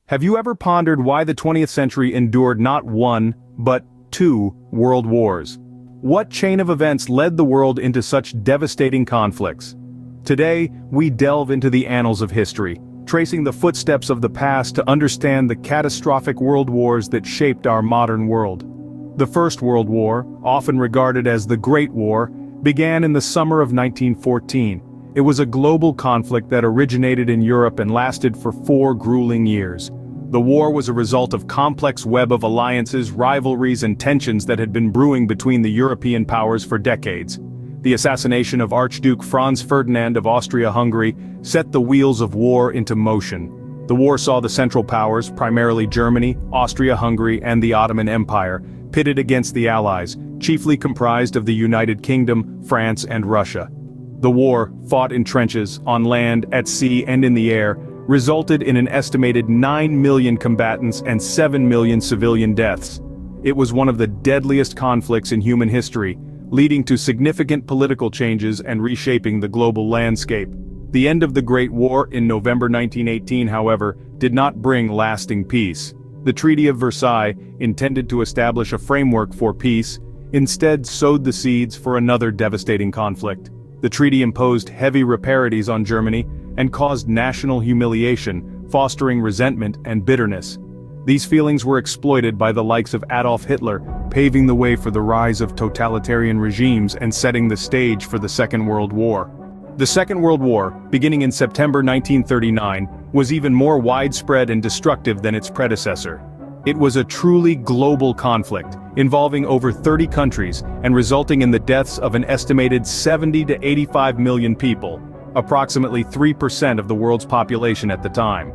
Have you ever pondered why the 20th century endured not one, but two world wars? What chain of events led the world into such devastating conflicts? Today, we delve into the annals of history, tracing the footsteps of the past to understand the catastrophic world wars that shaped our modern world. The First World War, often regarded as the Great War, began in the summer of 1914. It was a global conflict that originated in Europe and lasted for 4 grueling years. The war was a result of complex web of alliances, rivalries and tensions that had been brewing between the European powers for decades. The assassination of Archduke Franz Ferdinand of Austria-Hungary set the wheels of war into motion. The war saw the Central Powers, primarily Germany, Austria-Hungary and the Ottoman Empire, pitted against the Allies, chiefly comprised of the United Kingdom, France and Russia. The war, fought in trenches, on land, at sea and in the air, resulted in an estimated 9 million combatants and 7 million civilian deaths. It was one of the deadliest conflicts in human history, leading to significant political changes and reshaping the global landscape. The end of the Great War in November 1918, however, did not bring lasting peace. The Treaty of Versailles, intended to establish a framework for peace, instead sowed the seeds for another devastating conflict. The treaty imposed heavy reparations on Germany and caused national humiliation, fostering resentment and bitterness. These feelings were exploited by the likes of Adolf Hitler, paving the way for the rise of totalitarian regimes and setting the stage for the Second World War. The Second World War, beginning in September 1939, was even more widespread and destructive than its predecessor. It was a truly global conflict, involving over 30 countries and resulting in the deaths of an estimated 70 to 85 million people, approximately 3% of the world's population at the time.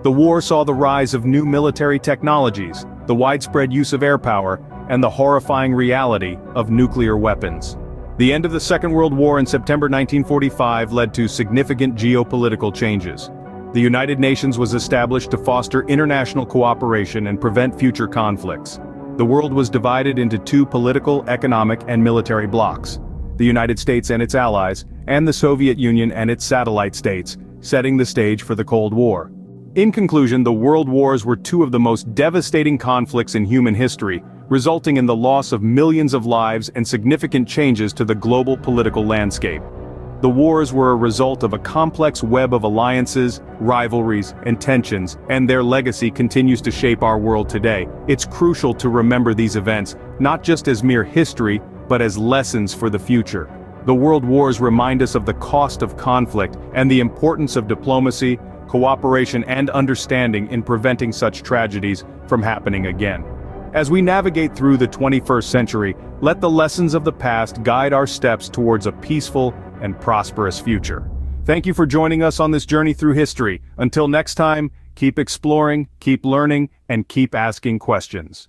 The war saw the rise of new military technologies, the widespread use of air power, and the horrifying reality of nuclear weapons. The end of the Second World War in September 1945 led to significant geopolitical changes. The United Nations was established to foster international cooperation and prevent future conflicts. The world was divided into 2 political, economic, and military blocs: the United States and its allies, and the Soviet Union and its satellite states, setting the stage for the Cold War. In conclusion, the world wars were 2 of the most devastating conflicts in human history, resulting in the loss of millions of lives and significant changes to the global political landscape. The wars were a result of a complex web of alliances, rivalries, and tensions, and their legacy continues to shape our world today. It's crucial to remember these events, not just as mere history, but as lessons for the future. The world wars remind us of the cost of conflict and the importance of diplomacy, cooperation, and understanding in preventing such tragedies from happening again. As we navigate through the 21st century, let the lessons of the past guide our steps towards a peaceful and prosperous future. Thank you for joining us on this journey through history. Until next time, keep exploring, keep learning, and keep asking questions.